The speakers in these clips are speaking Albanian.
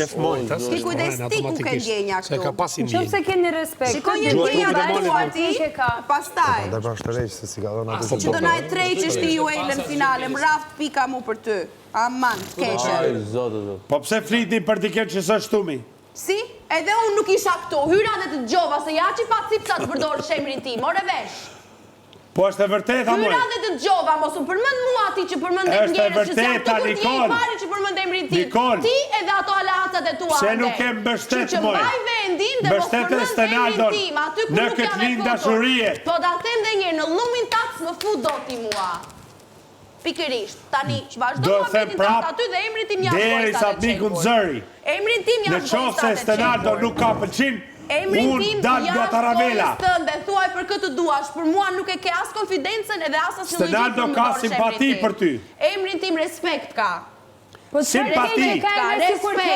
Shef mojt, Ki kujdes ti ku ke ndjenja këtu. Se ka pas i ndjenjë. Qëse keni respekt. Shikoj një ndjenja të tuar ti, pastaj. Dhe pa shtërejq se si ka dhona të Që do na e treqesh ti ju e në finale, më raft pika mu për ty. Aman, keqe. Po pse fliti për t'i keqë që së shtumi? Si? Edhe unë nuk isha këtu, hyra dhe të gjova, se ja që pa cipsa të përdorë shemrin ti, more vesh. Po është e vërteta, moj. Hyra dhe të gjova, mos u përmend mua ti që përmendem njerëz që s'jam të kur ti e i pari që përmend emrin tim. Ti edhe ato alacat e tua. Se nuk e mbështet, moj. Që mbaj vendin dhe mos përmend emrin tim, aty ku nuk jam e dashurie. Po da them dhe njerë, në lumin tac më fu do ti mua. Pikërisht, tani që vazhdo mua vendin tac aty dhe emrin tim jashtë bojsat e qekur. Emrin tim jashtë bojsat e qekur. Në qofë se Stenaldo nuk ka pëlqim, emrin tim jashtë bojës tënde, thuaj për këtë duash, për mua nuk e ke as konfidencen edhe as asnjë lloj Stenaldo ka simpati për ty. Emrin tim respekt ka. Simpati.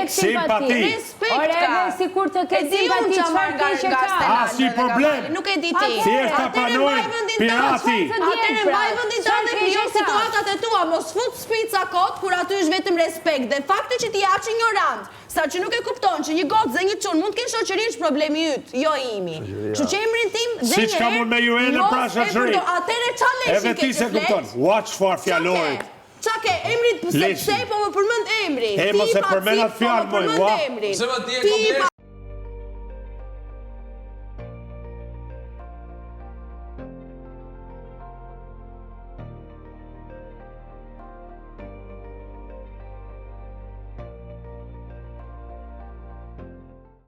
Simpati. Respekt ka. Sikur të ke simpati çfarë ke ka. Asnjë problem. Nuk e di ti. Thjesht ta pranoj pirati. Atëre mbaj vendin tënd dhe jo situatat e tua, mos fut spica kot kur aty është vetëm respekt. Dhe fakti që ti aq ignorant, sa që nuk e kupton që një gocë dhe një çun mund të kenë shoqëri është problemi yt, jo imi. Kështu që emrin tim dhe siç ka mund me ju në pra shoqëri. Atëre çaleshi edhe ti se kupton. Watch for fjalorit. Qa ke, emrit pëse po më përmend emri. E mos e përmend atë fjalë, moj. Ti